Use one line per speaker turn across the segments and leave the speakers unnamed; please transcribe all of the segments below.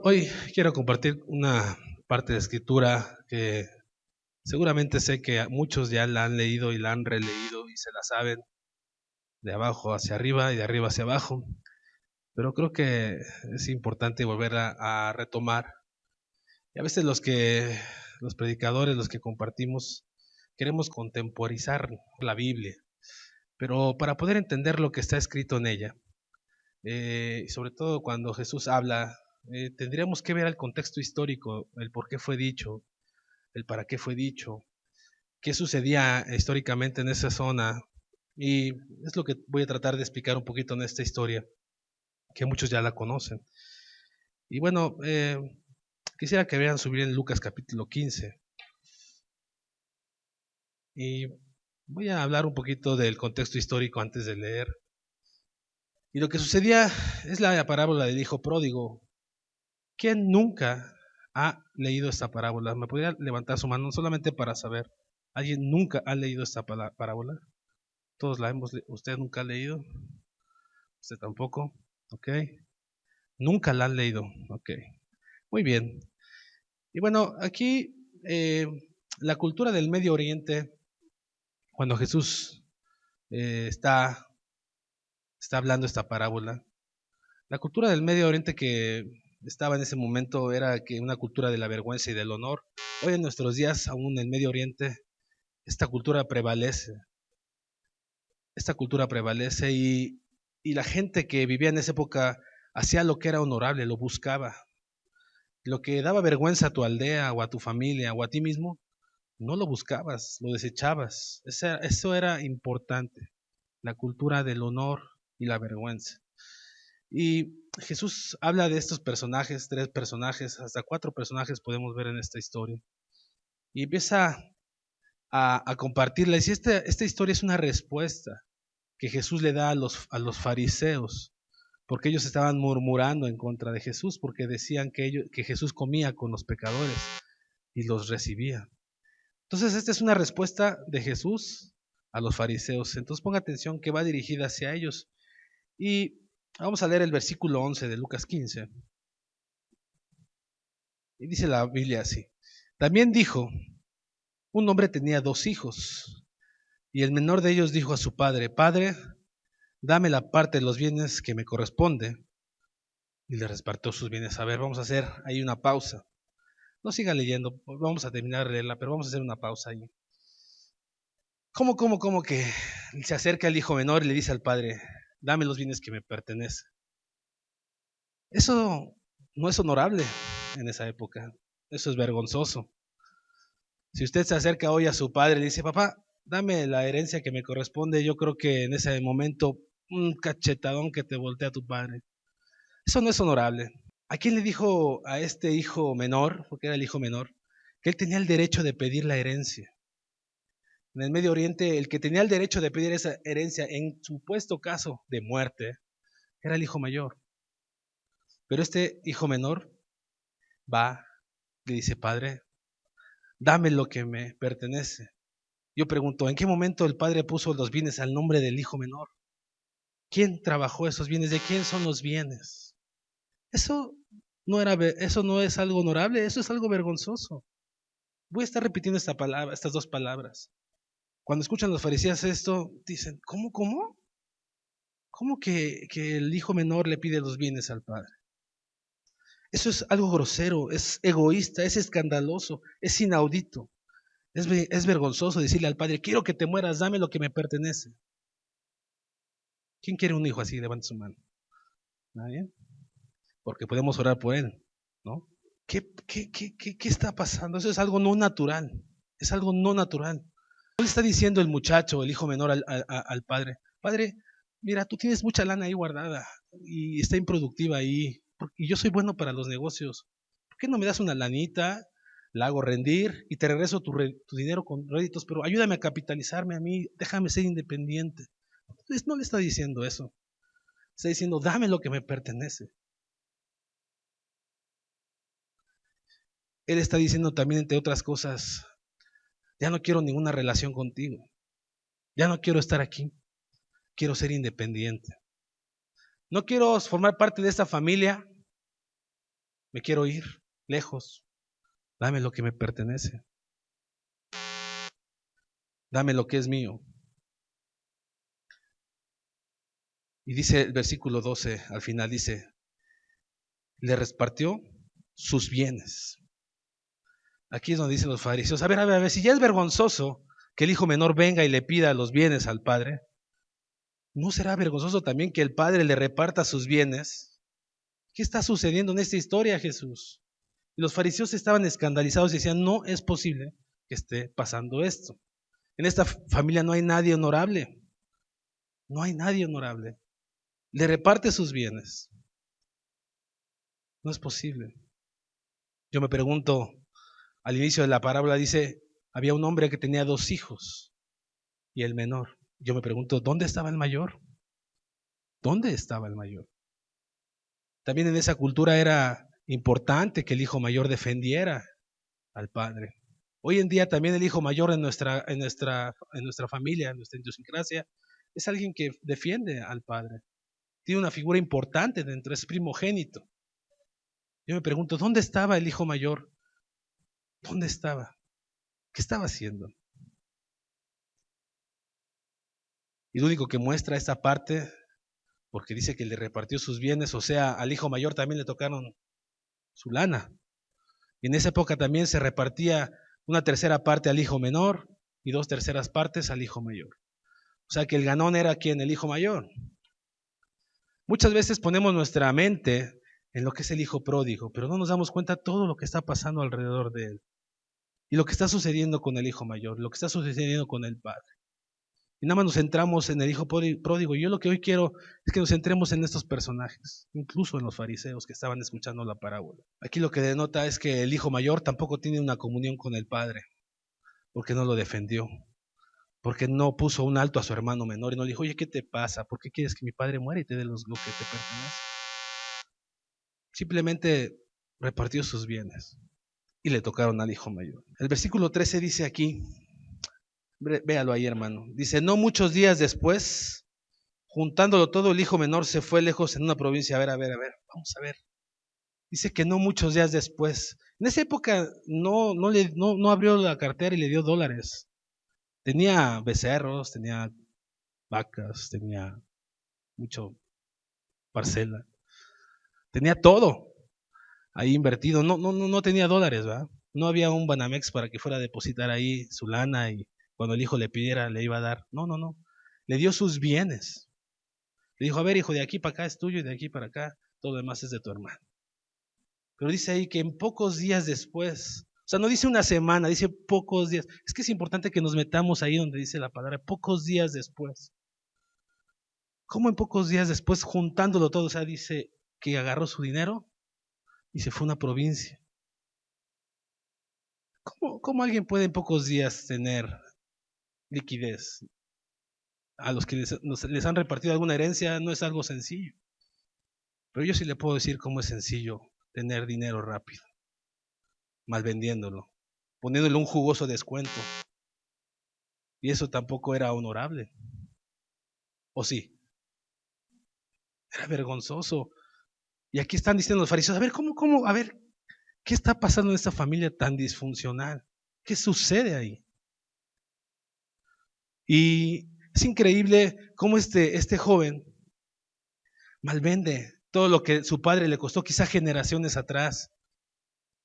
Hoy quiero compartir una parte de escritura que seguramente sé que muchos ya la han leído y la han releído y se la saben de abajo hacia arriba y de arriba hacia abajo, pero creo que es importante volverla a retomar. Y a veces los predicadores, los que compartimos, queremos contemporizar la Biblia, pero para poder entender lo que está escrito en ella, y sobre todo cuando Jesús habla, tendríamos que ver el contexto histórico, el por qué fue dicho, el para qué fue dicho, qué sucedía históricamente en esa zona. Y es lo que voy a tratar de explicar un poquito en esta historia, que muchos ya la conocen. Y bueno, quisiera que vean subir en Lucas capítulo 15. Y voy a hablar un poquito del contexto histórico antes de leer. Y lo que sucedía es la parábola del hijo pródigo. ¿Quién nunca ha leído esta parábola? ¿Me podría levantar su mano solamente para saber? ¿Alguien nunca ha leído esta parábola? Todos la hemos leído. ¿Usted nunca ha leído? ¿Usted tampoco? Ok. Nunca la han leído. Ok. Muy bien. Y bueno, aquí la cultura del Medio Oriente, cuando Jesús está hablando esta parábola, la cultura del Medio Oriente que estaba en ese momento era que una cultura de la vergüenza y del honor. Hoy en nuestros días, aún en el Medio Oriente, esta cultura prevalece. Esta cultura prevalece y la gente que vivía en esa época hacía lo que era honorable, lo buscaba. Lo que daba vergüenza a tu aldea o a tu familia o a ti mismo, no lo buscabas, lo desechabas. Eso era importante, la cultura del honor y la vergüenza. Y Jesús habla de estos personajes, 3 personajes, hasta 4 personajes podemos ver en esta historia. Y empieza a compartirles. Y esta historia es una respuesta que Jesús le da a los fariseos, porque ellos estaban murmurando en contra de Jesús, porque decían que Jesús comía con los pecadores y los recibía. Entonces, esta es una respuesta de Jesús a los fariseos. Entonces, ponga atención que va dirigida hacia ellos. Y vamos a leer el versículo 11 de Lucas 15. Y dice la Biblia así. También dijo, un hombre tenía 2 hijos, y el menor de ellos dijo a su padre, Padre, dame la parte de los bienes que me corresponde. Y le repartió sus bienes. A ver, vamos a hacer ahí una pausa. No siga leyendo, vamos a terminar de leerla, pero vamos a hacer una pausa ahí. ¿Cómo que se acerca el hijo menor y le dice al padre, dame los bienes que me pertenecen? Eso no es honorable en esa época, eso es vergonzoso. Si usted se acerca hoy a su padre y le dice, papá, dame la herencia que me corresponde, yo creo que en ese momento un cachetadón que te voltea a tu padre. Eso no es honorable. ¿A quién le dijo a este hijo menor, porque era el hijo menor, que él tenía el derecho de pedir la herencia? En el Medio Oriente, el que tenía el derecho de pedir esa herencia en supuesto caso de muerte era el hijo mayor. Pero este hijo menor va, le dice, padre, dame lo que me pertenece. Yo pregunto, ¿en qué momento el padre puso los bienes al nombre del hijo menor? ¿Quién trabajó esos bienes? ¿De quién son los bienes? Eso eso no es algo honorable, eso es algo vergonzoso. Voy a estar repitiendo estas 2 palabras. Cuando escuchan los fariseos esto, dicen, ¿cómo? ¿Cómo que el hijo menor le pide los bienes al padre? Eso es algo grosero, es egoísta, es escandaloso, es inaudito. Es vergonzoso decirle al padre, quiero que te mueras, dame lo que me pertenece. ¿Quién quiere un hijo así? Levante su mano. ¿Nadie? Porque podemos orar por él, ¿no? ¿Qué está pasando? Eso es algo no natural. Es algo no natural. ¿Qué le está diciendo el muchacho, el hijo menor al padre? Padre, mira, tú tienes mucha lana ahí guardada y está improductiva ahí. Y yo soy bueno para los negocios. ¿Por qué no me das una lanita? La hago rendir y te regreso tu dinero con réditos, pero ayúdame a capitalizarme a mí, déjame ser independiente. Entonces no le está diciendo eso. Está diciendo, dame lo que me pertenece. Él está diciendo también, entre otras cosas, ya no quiero ninguna relación contigo. Ya no quiero estar aquí. Quiero ser independiente. No quiero formar parte de esta familia. me quiero ir lejos, dame lo que me pertenece, dame lo que es mío. Y dice el versículo 12, al final dice, le repartió sus bienes. Aquí es donde dicen los fariseos, a ver, si ya es vergonzoso que el hijo menor venga y le pida los bienes al padre, ¿no será vergonzoso también que el padre le reparta sus bienes? ¿Qué está sucediendo en esta historia, Jesús? Y los fariseos estaban escandalizados y decían, no es posible que esté pasando esto. En esta familia no hay nadie honorable. No hay nadie honorable. Le reparte sus bienes. No es posible. Yo me pregunto, al inicio de la parábola dice, había un hombre que tenía 2 hijos y el menor. Yo me pregunto, ¿dónde estaba el mayor? ¿Dónde estaba el mayor? También en esa cultura era importante que el hijo mayor defendiera al padre. Hoy en día también el hijo mayor en nuestra familia, en nuestra idiosincrasia, es alguien que defiende al padre. Tiene una figura importante dentro, es primogénito. Yo me pregunto, ¿dónde estaba el hijo mayor? ¿Dónde estaba? ¿Qué estaba haciendo? Y lo único que muestra esta parte, porque dice que le repartió sus bienes, o sea, al hijo mayor también le tocaron su lana. Y en esa época también se repartía una tercera parte al hijo menor y 2 terceras partes al hijo mayor. O sea que el ganón era quien, el hijo mayor. Muchas veces ponemos nuestra mente en lo que es el hijo pródigo, pero no nos damos cuenta de todo lo que está pasando alrededor de él. Y lo que está sucediendo con el hijo mayor, lo que está sucediendo con el padre. Y nada más nos centramos en el hijo pródigo. Y yo lo que hoy quiero es que nos centremos en estos personajes, incluso en los fariseos que estaban escuchando la parábola. Aquí lo que denota es que el hijo mayor tampoco tiene una comunión con el padre, porque no lo defendió, porque no puso un alto a su hermano menor y no le dijo, oye, ¿qué te pasa? ¿Por qué quieres que mi padre muera y te dé lo que te pertenece? Simplemente repartió sus bienes y le tocaron al hijo mayor. El versículo 13 dice aquí, véalo ahí, hermano, dice, no muchos días después, juntándolo todo, el hijo menor se fue lejos en una provincia. A ver, vamos a ver. Dice que no muchos días después. En esa época no abrió la cartera y le dio dólares. Tenía becerros, tenía vacas, tenía mucho parcela. Tenía todo ahí invertido. No tenía dólares, ¿verdad? No había un Banamex para que fuera a depositar ahí su lana y cuando el hijo le pidiera le iba a dar. No. Le dio sus bienes. Le dijo, a ver, hijo, de aquí para acá es tuyo y de aquí para acá todo lo demás es de tu hermano. Pero dice ahí que en pocos días después, o sea, no dice una semana, dice pocos días. Es que es importante que nos metamos ahí donde dice la palabra, pocos días después. ¿Cómo en pocos días después, juntándolo todo? O sea, dice que agarró su dinero y se fue a una provincia. ¿Cómo alguien puede en pocos días tener liquidez? A los que les han repartido alguna herencia no es algo sencillo. Pero yo sí le puedo decir cómo es sencillo tener dinero rápido, mal vendiéndolo, poniéndole un jugoso descuento. Y eso tampoco era honorable. ¿O sí? Era vergonzoso. Y aquí están diciendo los fariseos, a ver, a ver, ¿qué está pasando en esta familia tan disfuncional? ¿Qué sucede ahí? Y es increíble cómo este joven malvende todo lo que su padre le costó, quizá generaciones atrás.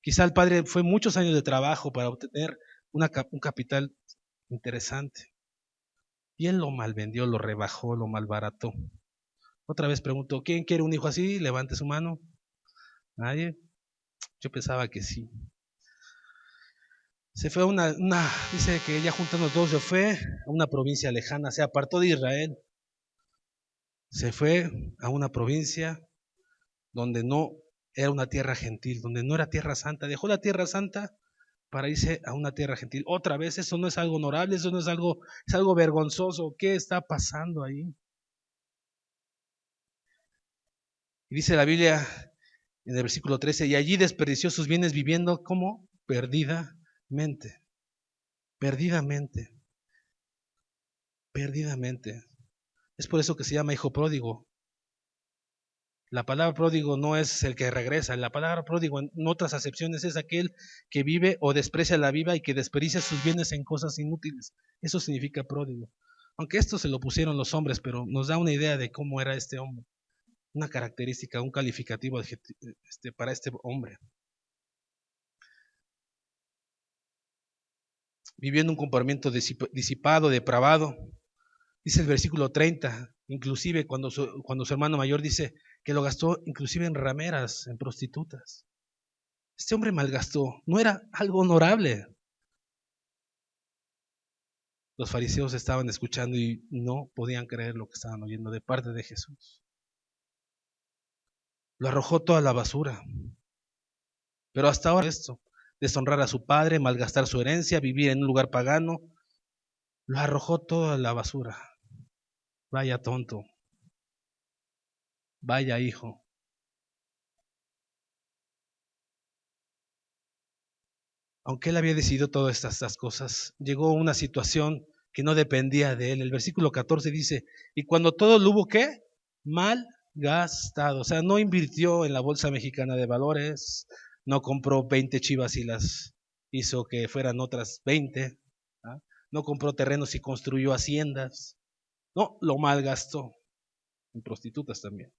Quizá el padre fue muchos años de trabajo para obtener un capital interesante. Y él lo malvendió, lo rebajó, lo malbarató. Otra vez pregunto, ¿quién quiere un hijo así? Levante su mano. ¿Nadie? Yo pensaba que sí. Se fue dice que ella juntando todos se fue a una provincia lejana, se apartó de Israel. Se fue a una provincia donde no era una tierra gentil, donde no era tierra santa. Dejó la tierra santa para irse a una tierra gentil. Otra vez, eso no es algo honorable, eso no es algo vergonzoso. ¿Qué está pasando ahí? Y dice la Biblia en el versículo 13, y allí desperdició sus bienes viviendo como perdidamente. Perdidamente. Es por eso que se llama hijo pródigo. La palabra pródigo no es el que regresa. La palabra pródigo en otras acepciones es aquel que vive o desprecia la vida y que desperdicia sus bienes en cosas inútiles. Eso significa pródigo. Aunque esto se lo pusieron los hombres, pero nos da una idea de cómo era este hombre. Una característica, un calificativo para este hombre. Vivió en un comportamiento disipado, depravado. Dice el versículo 30, inclusive cuando su hermano mayor dice que lo gastó inclusive en rameras, en prostitutas. Este hombre malgastó, no era algo honorable. Los fariseos estaban escuchando y no podían creer lo que estaban oyendo de parte de Jesús. Lo arrojó toda la basura. Pero hasta ahora esto, deshonrar a su padre, malgastar su herencia, vivir en un lugar pagano, lo arrojó toda la basura. Vaya tonto, vaya hijo. Aunque él había decidido todas estas cosas, llegó una situación que no dependía de él. El versículo 14 dice, y cuando todo lo hubo, ¿qué? Mal gastado. O sea, no invirtió en la bolsa mexicana de valores, no compró 20 chivas y las hizo que fueran otras 20, ¿ah? No compró terrenos y construyó haciendas. No, lo malgastó en prostitutas también.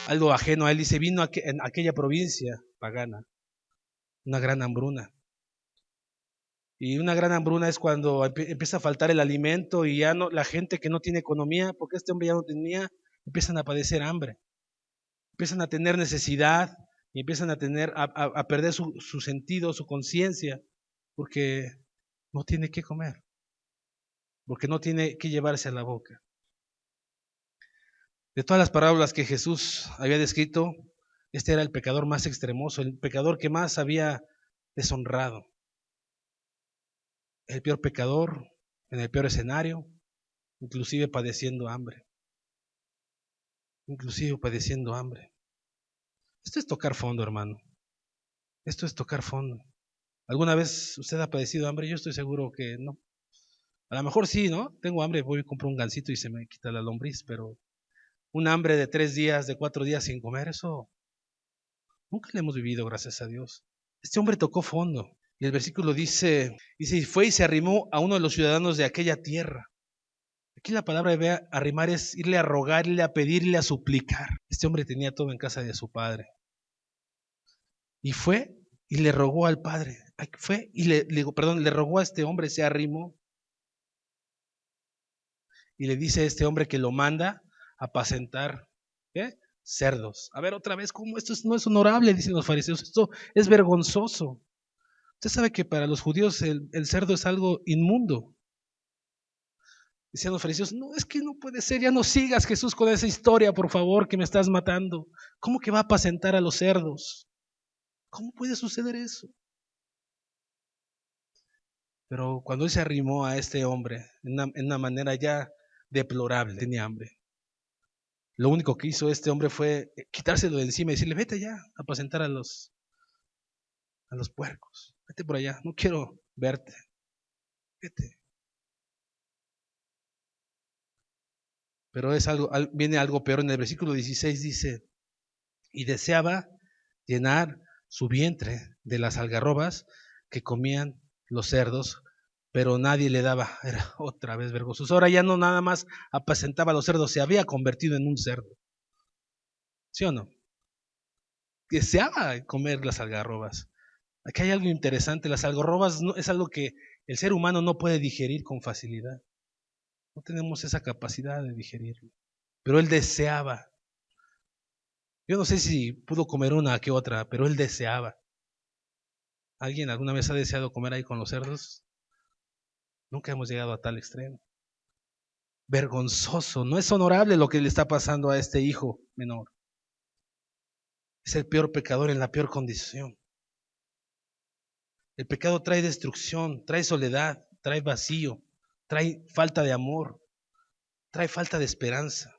Algo ajeno a él, dice, vino en aquella provincia pagana una gran hambruna. Y una gran hambruna es cuando empieza a faltar el alimento y ya no, la gente que no tiene economía, porque este hombre ya no tenía, empiezan a padecer hambre, empiezan a tener necesidad y empiezan a perder su sentido, su conciencia, porque no tiene que comer, porque no tiene que llevarse a la boca. De todas las parábolas que Jesús había descrito, este era el pecador más extremoso, el pecador que más había deshonrado. El peor pecador, en el peor escenario, inclusive padeciendo hambre. Inclusive padeciendo hambre. Esto es tocar fondo, hermano. Esto es tocar fondo. ¿Alguna vez usted ha padecido hambre? Yo estoy seguro que no. A lo mejor sí, ¿no? Tengo hambre, voy a comprar un gansito y se me quita la lombriz, pero un hambre de 3 días, de 4 días sin comer, eso nunca lo hemos vivido, gracias a Dios. Este hombre tocó fondo. Y el versículo dice, y fue y se arrimó a uno de los ciudadanos de aquella tierra. Aquí la palabra de arrimar es irle a rogar, irle a pedir, irle a suplicar. Este hombre tenía todo en casa de su padre. Y fue y le rogó al padre. Fue y le rogó a este hombre, se arrimó. Y le dice a este hombre que lo manda a apacentar, ¿qué? Cerdos. A ver, otra vez, ¿cómo? Esto no es honorable, dicen los fariseos. Esto es vergonzoso. Usted sabe que para los judíos el cerdo es algo inmundo. Decían los fariseos, no, es que no puede ser, ya no sigas, Jesús, con esa historia, por favor, que me estás matando. ¿Cómo que va a apacentar a los cerdos? ¿Cómo puede suceder eso? Pero cuando él se arrimó a este hombre en una manera ya deplorable, tenía hambre. Lo único que hizo este hombre fue quitárselo de encima y decirle, vete ya a apacentar a los puercos. Vete por allá, no quiero verte. Vete. Pero viene algo peor. En el versículo 16 dice, y deseaba llenar su vientre de las algarrobas que comían los cerdos, pero nadie le daba. Era otra vez vergonzoso. Ahora ya no nada más apacentaba a los cerdos, se había convertido en un cerdo. ¿Sí o no? Deseaba comer las algarrobas. Aquí hay algo interesante. Las algarrobas es algo que el ser humano no puede digerir con facilidad. No tenemos esa capacidad de digerirlo. Pero él deseaba. Yo no sé si pudo comer una que otra, pero él deseaba. ¿Alguien alguna vez ha deseado comer ahí con los cerdos? Nunca hemos llegado a tal extremo. Vergonzoso, no es honorable lo que le está pasando a este hijo menor. Es el peor pecador en la peor condición. El pecado trae destrucción, trae soledad, trae vacío, trae falta de amor, trae falta de esperanza.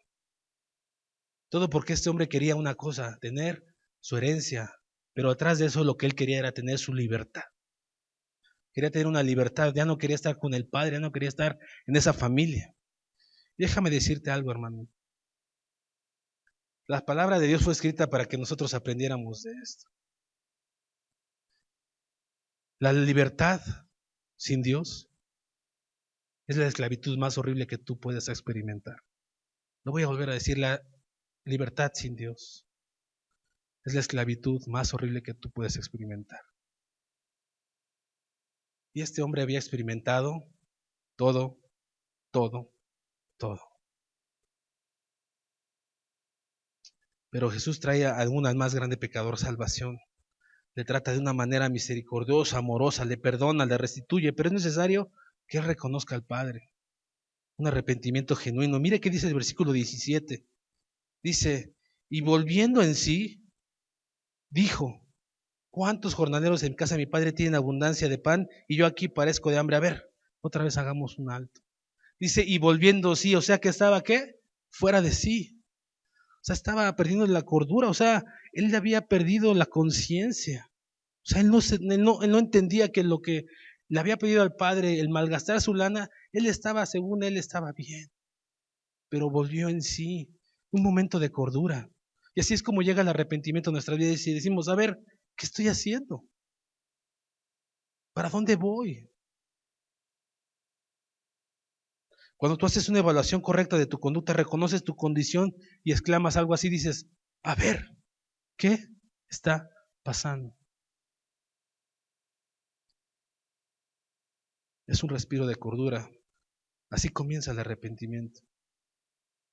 Todo porque este hombre quería una cosa, tener su herencia, pero atrás de eso lo que él quería era tener su libertad. Quería tener una libertad, ya no quería estar con el padre, ya no quería estar en esa familia. Déjame decirte algo, hermano. La palabra de Dios fue escrita para que nosotros aprendiéramos de esto. La libertad sin Dios es la esclavitud más horrible que tú puedes experimentar. Lo voy a volver a decir, la libertad sin Dios es la esclavitud más horrible que tú puedes experimentar. Y este hombre había experimentado todo, todo, todo. Pero Jesús trae a aún al más grande pecador salvación. Le trata de una manera misericordiosa, amorosa, le perdona, le restituye, pero es necesario que él reconozca al Padre. Un arrepentimiento genuino. Mire qué dice el versículo 17. Dice, y volviendo en sí, dijo, ¿cuántos jornaleros en casa de mi padre tienen abundancia de pan y yo aquí parezco de hambre? A ver, otra vez hagamos un alto. Dice, y volviendo sí, o sea que estaba, ¿qué? Fuera de sí. O sea, estaba perdiendo la cordura, o sea, él había perdido la conciencia. O sea, él no entendía que lo que le había pedido al Padre, el malgastar su lana, según él estaba bien, pero volvió en sí, un momento de cordura. Y así es como llega el arrepentimiento a nuestras vidas y decimos, a ver, ¿qué estoy haciendo? ¿Para dónde voy? Cuando tú haces una evaluación correcta de tu conducta, reconoces tu condición y exclamas algo así, dices, a ver, ¿qué está pasando? Es un respiro de cordura. Así comienza el arrepentimiento.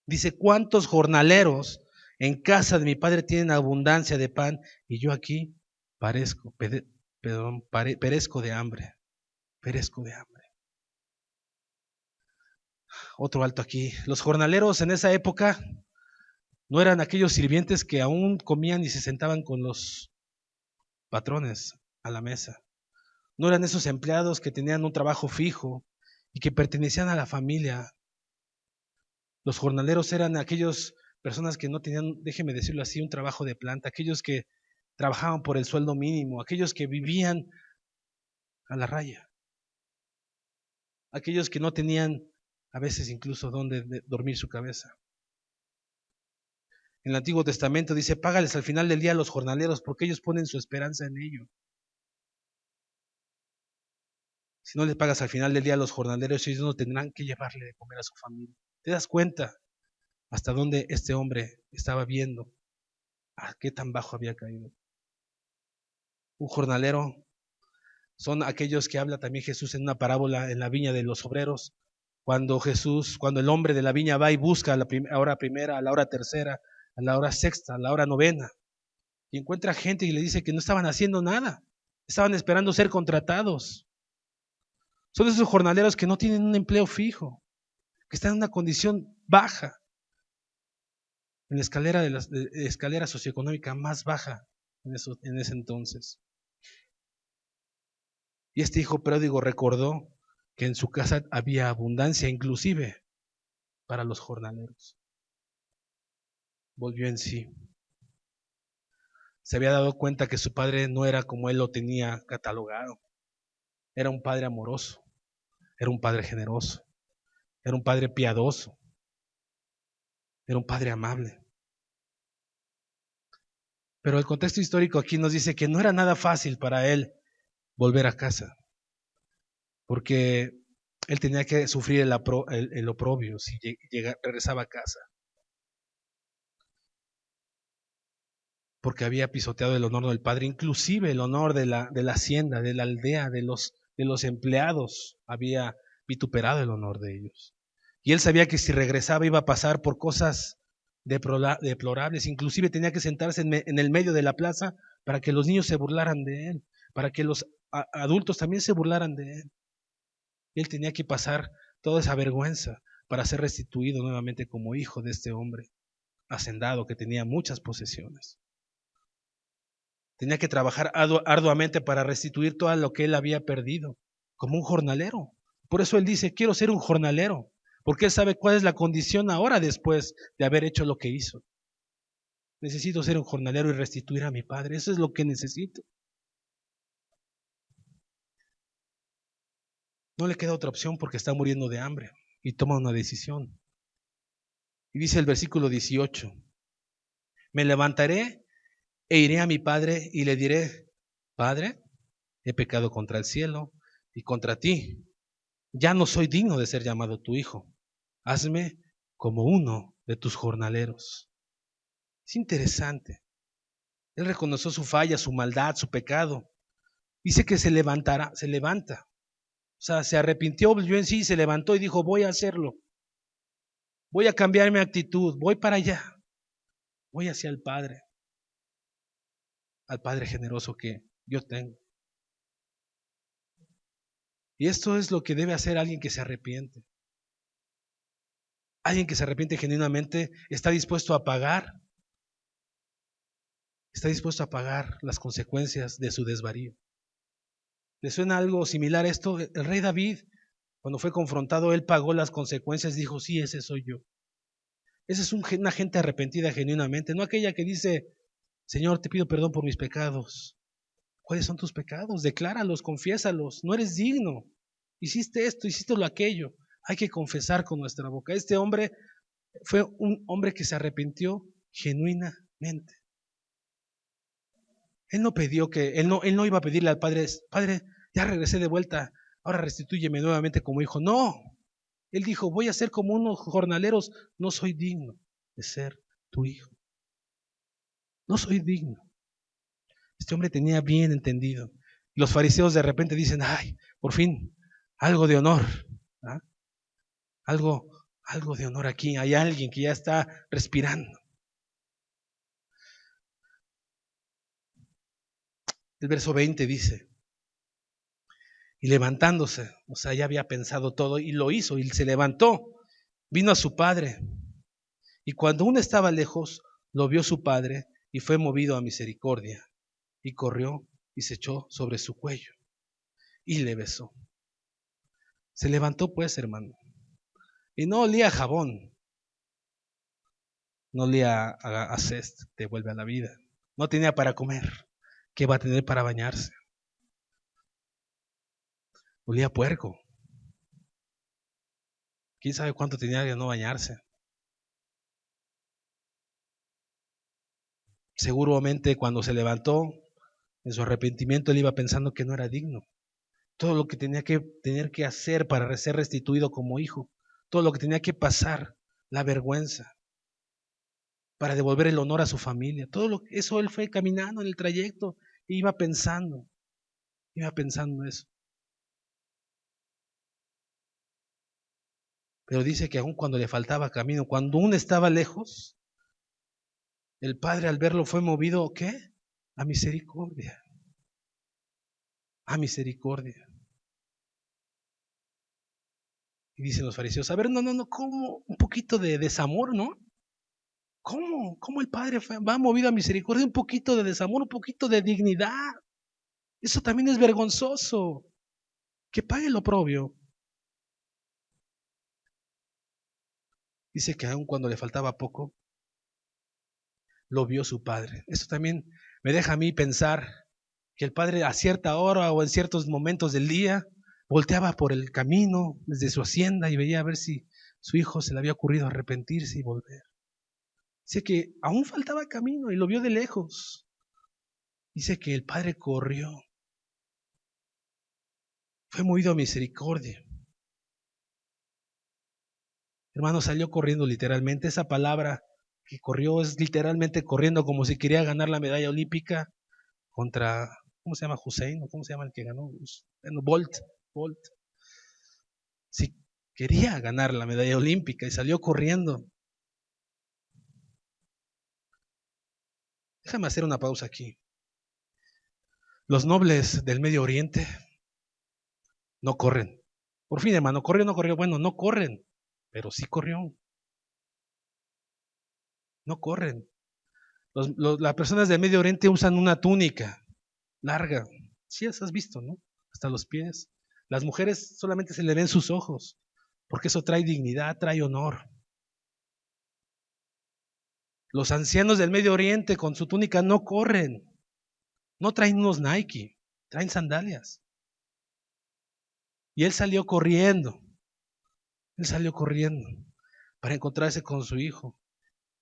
Dice, ¿cuántos jornaleros en casa de mi padre tienen abundancia de pan y yo aquí perezco de hambre? Perezco de hambre. Otro alto aquí. Los jornaleros en esa época no eran aquellos sirvientes que aún comían y se sentaban con los patrones a la mesa. No eran esos empleados que tenían un trabajo fijo y que pertenecían a la familia. Los jornaleros eran aquellas personas que no tenían, déjeme decirlo así, un trabajo de planta, aquellos que trabajaban por el sueldo mínimo, aquellos que vivían a la raya, aquellos que no tenían a veces incluso dónde dormir su cabeza. En el Antiguo Testamento dice, págales al final del día a los jornaleros porque ellos ponen su esperanza en ello. Si no les pagas al final del día a los jornaleros, ellos no tendrán que llevarle de comer a su familia. ¿Te das cuenta hasta dónde este hombre estaba viendo? ¿A qué tan bajo había caído? Un jornalero son aquellos que habla también Jesús en una parábola en la viña de los obreros. Cuando el hombre de la viña va y busca a la hora primera, a la hora tercera, a la hora sexta, a la hora novena, y encuentra gente y le dice que no estaban haciendo nada, estaban esperando ser contratados. Son esos jornaleros que no tienen un empleo fijo, que están en una condición baja, en la escalera socioeconómica más baja en ese entonces. Y este hijo pródigo recordó que en su casa había abundancia, inclusive para los jornaleros. Volvió en sí. Se había dado cuenta que su padre no era como él lo tenía catalogado. Era un padre amoroso, era un padre generoso, era un padre piadoso, era un padre amable. Pero el contexto histórico aquí nos dice que no era nada fácil para él volver a casa, porque él tenía que sufrir el oprobio si regresaba a casa, porque había pisoteado el honor del padre, inclusive el honor de la hacienda, de la aldea, de los empleados, había vituperado el honor de ellos. Y él sabía que si regresaba iba a pasar por cosas deplorables, inclusive tenía que sentarse en el medio de la plaza para que los niños se burlaran de él, para que los adultos también se burlaran de él. Y él tenía que pasar toda esa vergüenza para ser restituido nuevamente como hijo de este hombre hacendado que tenía muchas posesiones. Tenía que trabajar arduamente para restituir todo lo que él había perdido, como un jornalero. Por eso él dice, quiero ser un jornalero, porque él sabe cuál es la condición ahora después de haber hecho lo que hizo. Necesito ser un jornalero y restituir a mi padre, eso es lo que necesito. No le queda otra opción porque está muriendo de hambre y toma una decisión. Y dice el versículo 18, Me levantaré e iré a mi padre y le diré, Padre, he pecado contra el cielo y contra ti. Ya no soy digno de ser llamado tu hijo. Hazme como uno de tus jornaleros. Es interesante. Él reconoció su falla, su maldad, su pecado. Dice que se levantará, se levanta. O sea, se arrepintió, volvió en sí, se levantó y dijo, voy a hacerlo. Voy a cambiar mi actitud, voy para allá. Voy hacia el Padre, al Padre generoso que yo tengo. Y esto es lo que debe hacer alguien que se arrepiente. Alguien que se arrepiente genuinamente está dispuesto a pagar, las consecuencias de su desvarío. ¿Le suena algo similar a esto? El rey David, cuando fue confrontado, él pagó las consecuencias, dijo, sí, ese soy yo. Esa es una gente arrepentida genuinamente, no aquella que dice, Señor, te pido perdón por mis pecados. ¿Cuáles son tus pecados? Decláralos, confiésalos. No eres digno. Hiciste esto, hiciste lo aquello. Hay que confesar con nuestra boca. Este hombre fue un hombre que se arrepintió genuinamente. Él no iba a pedirle al Padre, Padre, ya regresé de vuelta, ahora restitúyeme nuevamente como hijo. No, él dijo, voy a ser como unos jornaleros, no soy digno de ser tu hijo. No soy digno. Este hombre tenía bien entendido. Los fariseos de repente dicen, ay, por fin, algo de honor. ¿Ah? Algo de honor aquí. Hay alguien que ya está respirando. El verso 20 dice, y levantándose, o sea, ya había pensado todo y lo hizo y se levantó, vino a su padre. Y cuando aún estaba lejos, lo vio su padre y fue movido a misericordia. Y corrió y se echó sobre su cuello y le besó. Se levantó pues, hermano. Y no olía a jabón, no olía a cest, te vuelve a la vida. No tenía para comer. ¿Qué va a tener para bañarse? Olía a puerco. ¿Quién sabe cuánto tenía de no bañarse? Seguramente cuando se levantó, en su arrepentimiento, él iba pensando que no era digno. Todo lo que tener que hacer para ser restituido como hijo, todo lo que tenía que pasar, la vergüenza, para devolver el honor a su familia, eso él fue caminando en el trayecto e iba pensando eso. Pero dice que aún cuando le faltaba camino, cuando aún estaba lejos, el padre al verlo fue movido, ¿qué? A misericordia. A misericordia. Y dicen los fariseos, a ver, no, ¿cómo? Un poquito de desamor, ¿no? ¿Cómo el padre va movido a misericordia? Un poquito de desamor, un poquito de dignidad. Eso también es vergonzoso. Que pague lo propio. Dice que aun cuando le faltaba poco, lo vio su padre. Esto también me deja a mí pensar que el padre a cierta hora o en ciertos momentos del día volteaba por el camino desde su hacienda y veía a ver si su hijo se le había ocurrido arrepentirse y volver. Dice que aún faltaba camino y lo vio de lejos. Dice que el padre corrió. Fue movido a misericordia. Hermano, salió corriendo literalmente. Esa palabra que corrió es literalmente corriendo como si quería ganar la medalla olímpica contra, ¿cómo se llama? Hussein, ¿cómo se llama el que ganó? Bueno, Bolt. Si quería ganar la medalla olímpica y salió corriendo. Déjame hacer una pausa aquí. Los nobles del Medio Oriente no corren. Por fin, hermano, corrió o no corrió. Bueno, no corren, pero sí corrió. No corren. Las personas del Medio Oriente usan una túnica larga. Sí, las has visto, ¿no? Hasta los pies. Las mujeres solamente se le ven sus ojos, porque eso trae dignidad, trae honor. Los ancianos del Medio Oriente con su túnica no corren. No traen unos Nike, traen sandalias. Y él salió corriendo para encontrarse con su hijo.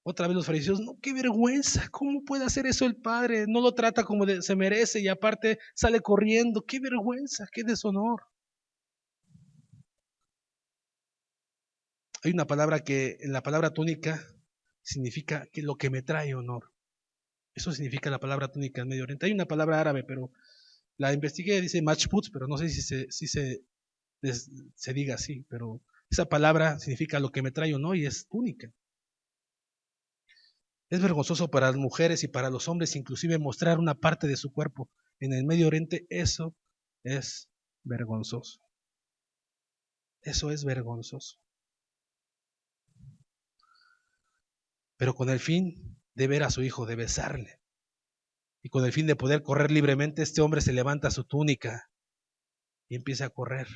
Otra vez los fariseos, no, qué vergüenza, ¿cómo puede hacer eso el padre? No lo trata como se merece y aparte sale corriendo, qué vergüenza, qué deshonor. Hay una palabra que en la palabra túnica significa que lo que me trae honor. Eso significa la palabra túnica en Medio Oriente. Hay una palabra árabe, pero la investigué, dice machput, pero no sé si se diga así, pero esa palabra significa lo que me trae honor y es túnica. Es vergonzoso para las mujeres y para los hombres inclusive mostrar una parte de su cuerpo. En el Medio Oriente eso es vergonzoso. Eso es vergonzoso. Pero con el fin de ver a su hijo, de besarle, y con el fin de poder correr libremente, este hombre se levanta su túnica y empieza a correr.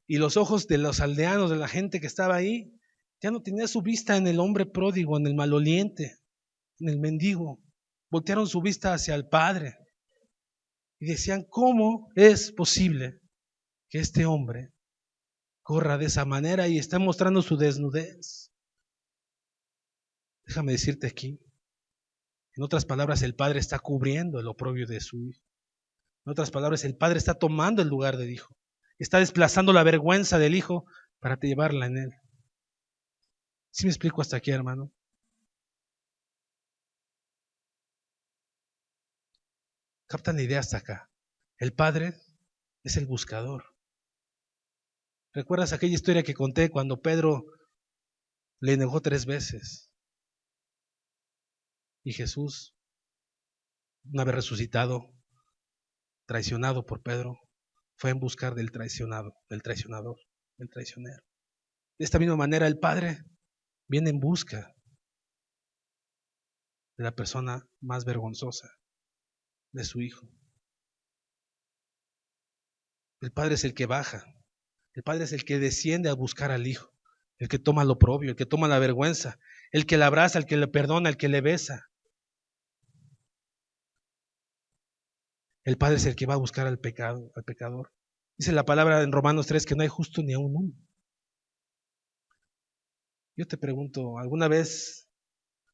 Y los ojos de los aldeanos, de la gente que estaba ahí, ya no tenía su vista en el hombre pródigo, en el maloliente, en el mendigo. Voltearon su vista hacia el Padre y decían, ¿cómo es posible que este hombre corra de esa manera y está mostrando su desnudez? Déjame decirte aquí, en otras palabras, el Padre está cubriendo el oprobio de su hijo. En otras palabras, el Padre está tomando el lugar del hijo, está desplazando la vergüenza del hijo para llevarla en él. ¿Sí me explico hasta aquí, hermano? ¿Captan la idea hasta acá? El Padre es el buscador. ¿Recuerdas aquella historia que conté cuando Pedro le negó 3 veces? Y Jesús, una vez resucitado, traicionado por Pedro, fue en buscar del traicionado, del traicionador, del traicionero. De esta misma manera el Padre viene en busca de la persona más vergonzosa, de su Hijo. El Padre es el que baja, el Padre es el que desciende a buscar al Hijo, el que toma lo oprobio, el que toma la vergüenza, el que le abraza, el que le perdona, el que le besa. El Padre es el que va a buscar al pecador. Dice la palabra en Romanos 3 que no hay justo ni aun uno. Yo te pregunto, ¿alguna vez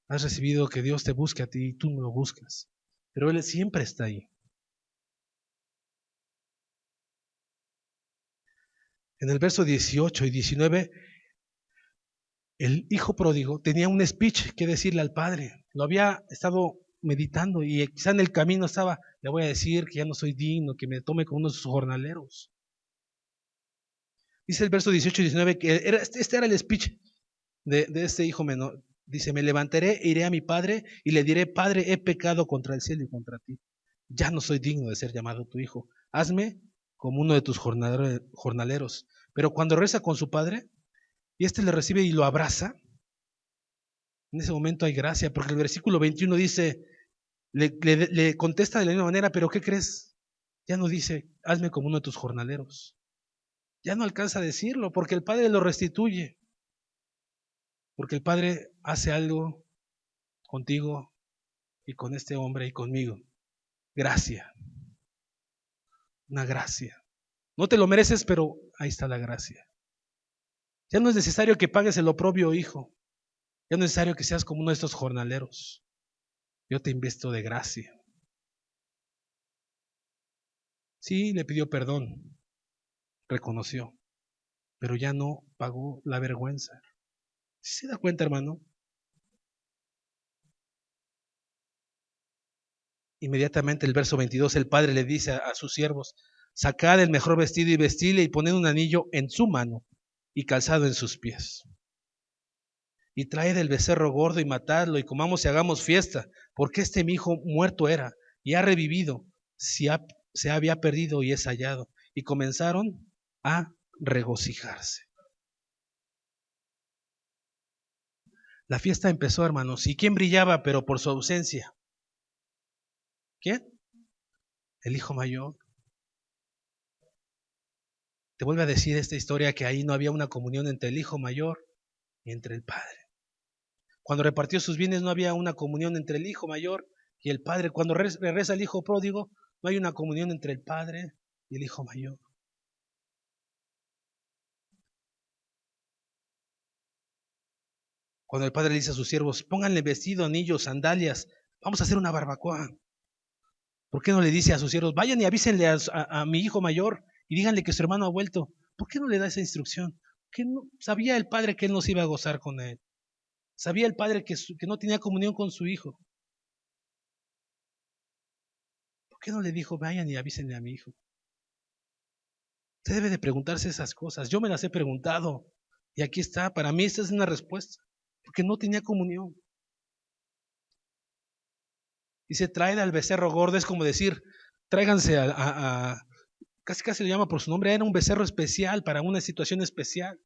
has recibido que Dios te busque a ti y tú no lo buscas? Pero Él siempre está ahí. En el verso 18 y 19, el hijo pródigo tenía un speech que decirle al padre. Lo había estado meditando y quizá en el camino estaba, le voy a decir que ya no soy digno, que me tome como uno de sus jornaleros. Dice el verso 18 y 19 que este era el speech de este hijo menor. Dice, me levantaré, iré a mi padre y le diré, Padre, he pecado contra el cielo y contra ti. Ya no soy digno de ser llamado tu hijo. Hazme como uno de tus jornaleros. Pero cuando reza con su padre, y este le recibe y lo abraza, en ese momento hay gracia, porque el versículo 21 dice, le contesta de la misma manera, pero ¿qué crees? Ya no dice, hazme como uno de tus jornaleros. Ya no alcanza a decirlo, porque el Padre lo restituye. Porque el Padre hace algo contigo y con este hombre y conmigo. Gracia. Una gracia. No te lo mereces, pero ahí está la gracia. Ya no es necesario que pagues el oprobio, hijo. Ya no es necesario que seas como uno de estos jornaleros. Yo te investo de gracia. Sí, le pidió perdón, reconoció, pero ya no pagó la vergüenza. ¿Sí se da cuenta, hermano? Inmediatamente el verso 22, el padre le dice a sus siervos, sacad el mejor vestido y vestidle y poned un anillo en su mano y calzado en sus pies. Y traed el becerro gordo y matadlo y comamos y hagamos fiesta, porque este mi hijo muerto era y ha revivido, se había perdido y es hallado. Y comenzaron a regocijarse. La fiesta empezó, hermanos. ¿Y quién brillaba pero por su ausencia? ¿Quién? El hijo mayor. Te vuelve a decir esta historia que ahí no había una comunión entre el hijo mayor y entre el padre. Cuando repartió sus bienes no había una comunión entre el hijo mayor y el padre. Cuando regresa el hijo pródigo, no hay una comunión entre el padre y el hijo mayor. Cuando el padre le dice a sus siervos, pónganle vestido, anillos, sandalias, vamos a hacer una barbacoa. ¿Por qué no le dice a sus siervos, vayan y avísenle a mi hijo mayor y díganle que su hermano ha vuelto? ¿Por qué no le da esa instrucción? ¿Qué no? Sabía el padre que él no se iba a gozar con él. Sabía el padre que no tenía comunión con su hijo. ¿Por qué no le dijo, vayan y avísenle a mi hijo? Usted debe de preguntarse esas cosas. Yo me las he preguntado. Y aquí está. Para mí esta es una respuesta. Porque no tenía comunión. Y se trae al becerro gordo. Es como decir, tráiganse casi casi lo llama por su nombre. Era un becerro especial para una situación especial.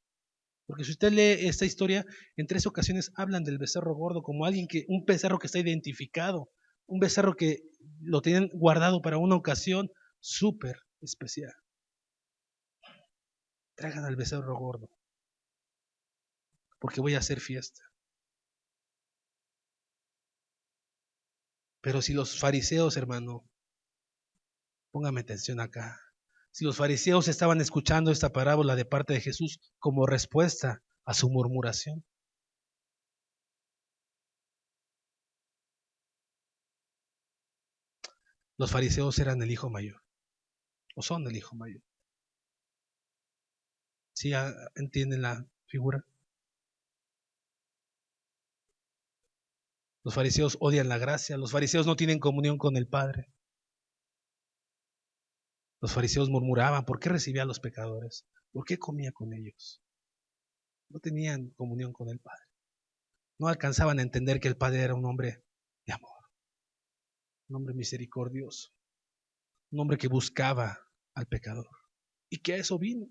Porque si usted lee esta historia, en 3 ocasiones hablan del becerro gordo como un becerro que está identificado. Un becerro que lo tienen guardado para una ocasión súper especial. Traigan al becerro gordo. Porque voy a hacer fiesta. Pero si los fariseos, hermano, póngame atención acá, si los fariseos estaban escuchando esta parábola de parte de Jesús como respuesta a su murmuración, los fariseos eran el hijo mayor, o son el hijo mayor. ¿Sí entienden la figura? Los fariseos odian la gracia, los fariseos no tienen comunión con el Padre. Los fariseos murmuraban, ¿por qué recibía a los pecadores? ¿Por qué comía con ellos? No tenían comunión con el Padre. No alcanzaban a entender que el Padre era un hombre de amor, un hombre misericordioso, un hombre que buscaba al pecador y que a eso vino.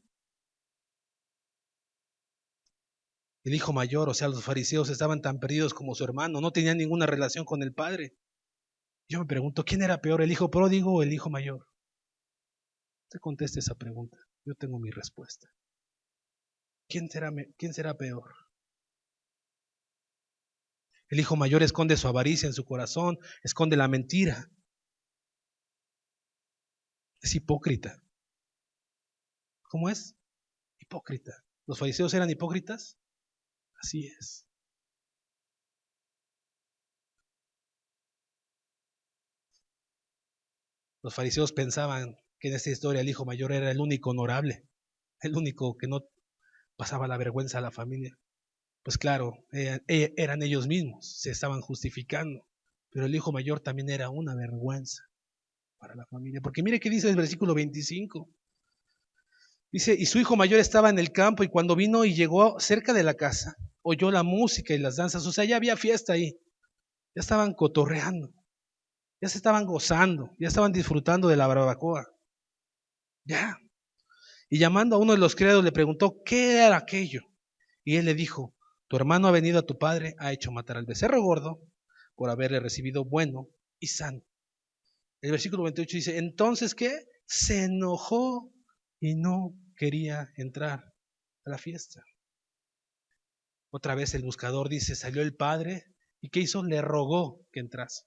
El hijo mayor, o sea, los fariseos estaban tan perdidos como su hermano, no tenían ninguna relación con el Padre. Yo me pregunto, ¿quién era peor, el hijo pródigo o el hijo mayor? Usted conteste esa pregunta, yo tengo mi respuesta. ¿Quién será peor? El hijo mayor esconde su avaricia en su corazón, esconde la mentira. Es hipócrita. ¿Cómo es? Hipócrita. ¿Los fariseos eran hipócritas? Así es. Los fariseos pensaban que en esta historia el hijo mayor era el único honorable, el único que no pasaba la vergüenza a la familia. Pues claro, eran ellos mismos, se estaban justificando, pero el hijo mayor también era una vergüenza para la familia. Porque mire qué dice el versículo 25. Dice, y su hijo mayor estaba en el campo y cuando vino y llegó cerca de la casa, oyó la música y las danzas, o sea, ya había fiesta ahí, ya estaban cotorreando, ya se estaban gozando, ya estaban disfrutando de la barbacoa, ya. Y llamando a uno de los criados le preguntó, ¿qué era aquello? Y él le dijo, tu hermano ha venido a tu padre, ha hecho matar al becerro gordo por haberle recibido bueno y sano. El versículo 28 dice, entonces ¿qué? Se enojó y no quería entrar a la fiesta. Otra vez el buscador dice, salió el padre y ¿qué hizo? Le rogó que entrase.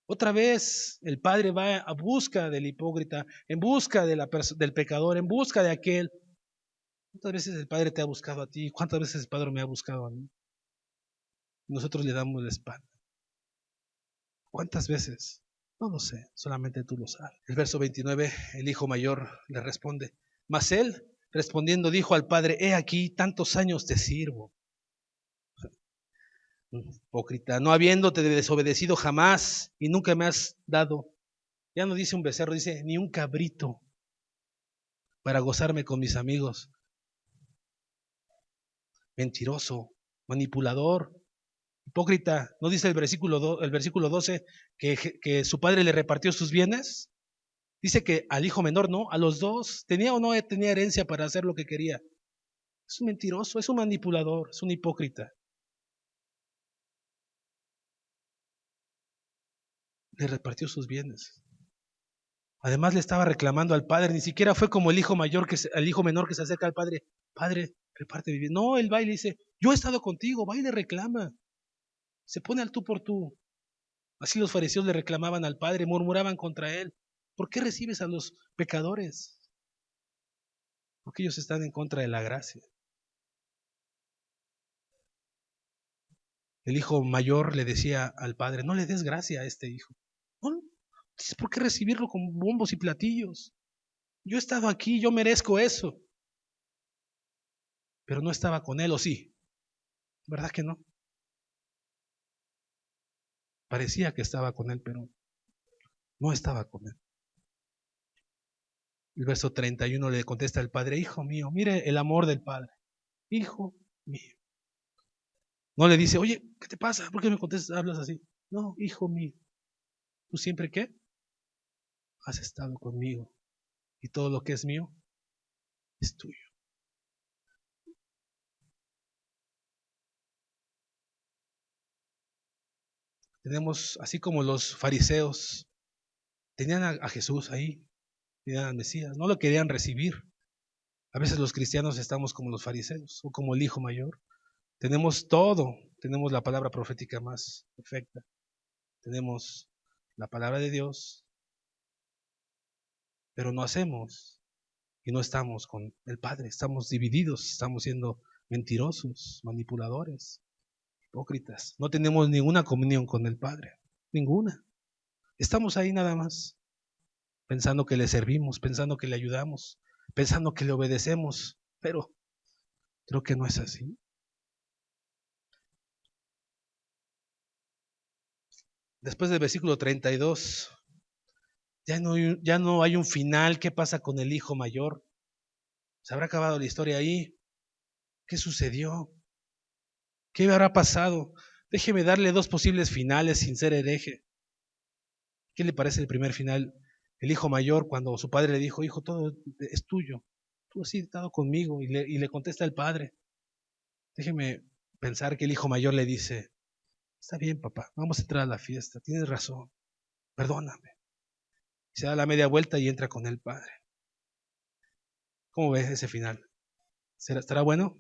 Otra vez el padre va a busca del hipócrita, en busca del pecador, en busca de aquel. ¿Cuántas veces el padre te ha buscado a ti? ¿Cuántas veces el padre me ha buscado a mí? Nosotros le damos la espalda. ¿Cuántas veces? No lo sé, solamente tú lo sabes. El verso 29, el hijo mayor le responde, mas él respondiendo dijo al padre, he aquí, tantos años te sirvo. Hipócrita, no habiéndote desobedecido jamás y nunca me has dado, ya no dice un becerro, dice ni un cabrito para gozarme con mis amigos. Mentiroso, manipulador, hipócrita. ¿No dice el versículo 12 que su padre le repartió sus bienes? Dice que al hijo menor no, a los dos. ¿Tenía o no tenía herencia para hacer lo que quería? Es un mentiroso, es un manipulador, es un hipócrita. Le repartió sus bienes. Además le estaba reclamando al padre, ni siquiera fue como el hijo mayor el hijo menor que se acerca al padre, padre, reparte mi bien. No, él va y le dice, yo he estado contigo, va y le reclama. Se pone al tú por tú. Así los fariseos le reclamaban al padre, murmuraban contra él. ¿Por qué recibes a los pecadores? Porque ellos están en contra de la gracia. El hijo mayor le decía al padre, no le des gracia a este hijo. No, ¿tienes por qué recibirlo con bombos y platillos? Yo he estado aquí, yo merezco eso. Pero no estaba con él, ¿o sí? ¿Verdad que no? Parecía que estaba con él, pero no estaba con él. El verso 31 le contesta el padre, hijo mío, mire el amor del padre. Hijo mío. No le dice, oye, ¿qué te pasa? ¿Por qué me contestas, hablas así? No, hijo mío. ¿Tú siempre qué? Has estado conmigo. Y todo lo que es mío es tuyo. Tenemos, así como los fariseos, tenían a Jesús ahí, tenían al Mesías, no lo querían recibir. A veces los cristianos estamos como los fariseos o como el hijo mayor. Tenemos todo, tenemos la palabra profética más perfecta, tenemos la palabra de Dios, pero no hacemos y no estamos con el Padre, estamos divididos, estamos siendo mentirosos, manipuladores, hipócritas. No tenemos ninguna comunión con el Padre, ninguna. Estamos ahí nada más, pensando que le servimos, pensando que le ayudamos, pensando que le obedecemos, pero creo que no es así. Después del versículo 32, ya no hay un final. ¿Qué pasa con el hijo mayor? ¿Se habrá acabado la historia ahí? ¿Qué sucedió? ¿Qué habrá pasado? Déjeme darle dos posibles finales sin ser hereje. ¿Qué le parece el primer final? El hijo mayor, cuando su padre le dijo, hijo, todo es tuyo. Tú has estado conmigo. Y le contesta el padre. Déjeme pensar que el hijo mayor le dice, está bien, papá, vamos a entrar a la fiesta. Tienes razón. Perdóname. Se da la media vuelta y entra con el padre. ¿Cómo ves ese final? ¿Estará bueno?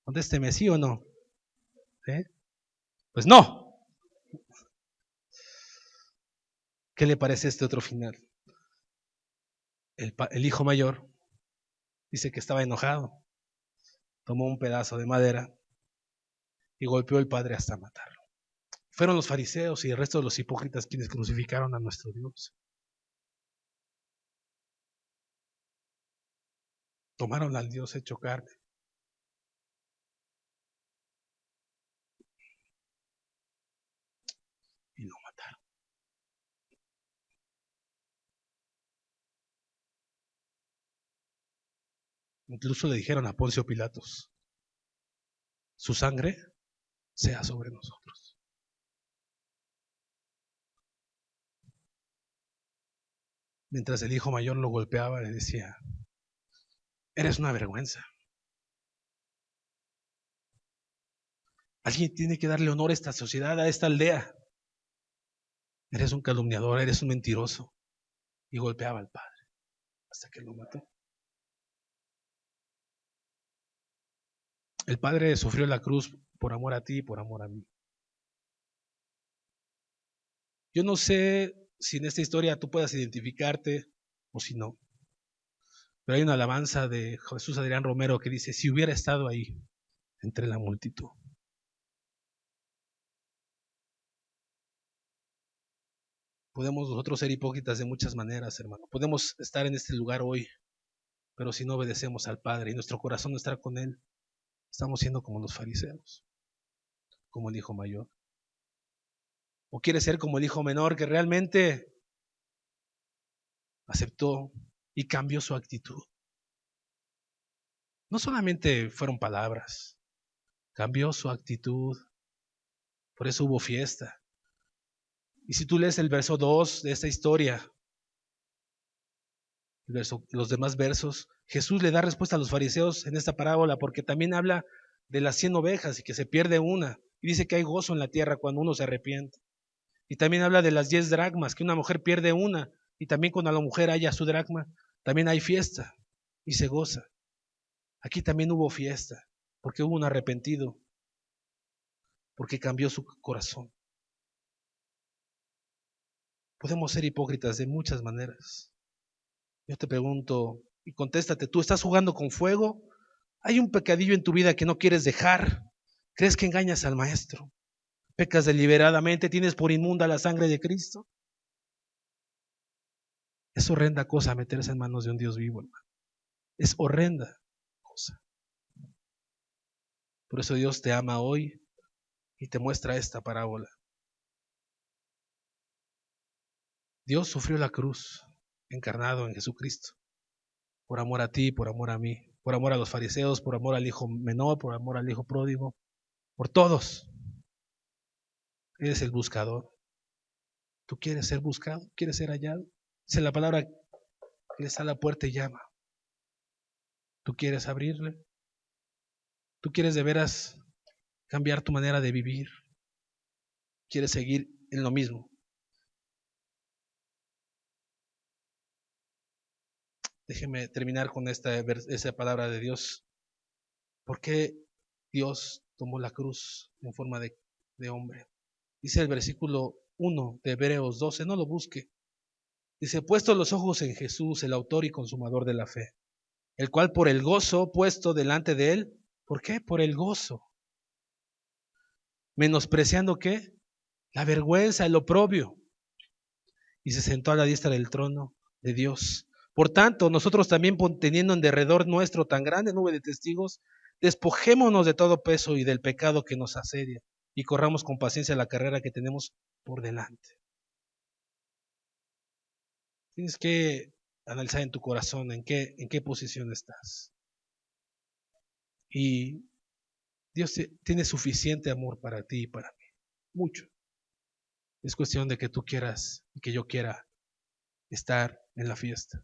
Contésteme, ¿sí o no? ¿Eh? Pues no. ¿Qué le parece este otro final? El hijo mayor dice que estaba enojado, tomó un pedazo de madera y golpeó al padre hasta matarlo. Fueron los fariseos y el resto de los hipócritas quienes crucificaron a nuestro Dios. Tomaron al Dios hecho carne y lo mataron. Incluso le dijeron a Poncio Pilatos, su sangre sea sobre nosotros. Mientras el hijo mayor lo golpeaba, le decía, eres una vergüenza. Alguien tiene que darle honor a esta sociedad, a esta aldea. Eres un calumniador, eres un mentiroso. Y golpeaba al padre hasta que lo mató. El padre sufrió la cruz por amor a ti y por amor a mí. Yo no sé si en esta historia tú puedas identificarte o si no, pero hay una alabanza de Jesús Adrián Romero que dice, si hubiera estado ahí entre la multitud. Podemos nosotros ser hipócritas de muchas maneras, hermano. Podemos estar en este lugar hoy, pero si no obedecemos al Padre y nuestro corazón no está con Él, estamos siendo como los fariseos, como el hijo mayor. O quiere ser como el hijo menor que realmente aceptó y cambió su actitud. No solamente fueron palabras, cambió su actitud. Por eso hubo fiesta. Y si tú lees el verso 2 de esta historia, los demás versos, Jesús le da respuesta a los fariseos en esta parábola porque también habla de las 100 ovejas y que se pierde una. Y dice que hay gozo en la tierra cuando uno se arrepiente. Y también habla de las 10 dracmas, que una mujer pierde una. Y también cuando la mujer halla su dracma, también hay fiesta y se goza. Aquí también hubo fiesta porque hubo un arrepentido, porque cambió su corazón. Podemos ser hipócritas de muchas maneras. Yo te pregunto y contéstate, ¿tú estás jugando con fuego? ¿Hay un pecadillo en tu vida que no quieres dejar? ¿Crees que engañas al maestro? ¿Pecas deliberadamente? ¿Tienes por inmunda la sangre de Cristo? Es horrenda cosa meterse en manos de un Dios vivo, hermano. Es horrenda cosa. Por eso Dios te ama hoy y te muestra esta parábola. Dios sufrió la cruz, encarnado en Jesucristo, por amor a ti, por amor a mí, por amor a los fariseos, por amor al hijo menor, por amor al hijo pródigo, por todos. Eres el buscador. ¿Tú quieres ser buscado? ¿Quieres ser hallado? Esa es la palabra que está a la puerta y llama. ¿Tú quieres abrirle? ¿Tú quieres de veras cambiar tu manera de vivir? ¿Quieres seguir en lo mismo? Déjeme terminar con esa palabra de Dios. ¿Por qué Dios tomó la cruz en forma de hombre? Dice el versículo 1 de Hebreos 12, no lo busque. Dice, puesto los ojos en Jesús, el autor y consumador de la fe, el cual por el gozo puesto delante de él, ¿por qué? Por el gozo. Menospreciando ¿qué? La vergüenza, el oprobio. Y se sentó a la diestra del trono de Dios. Por tanto, nosotros también teniendo en derredor nuestro tan grande nube de testigos, despojémonos de todo peso y del pecado que nos asedia y corramos con paciencia la carrera que tenemos por delante. Tienes que analizar en tu corazón en qué posición estás. Y Dios tiene suficiente amor para ti y para mí. Mucho. Es cuestión de que tú quieras y que yo quiera estar en la fiesta.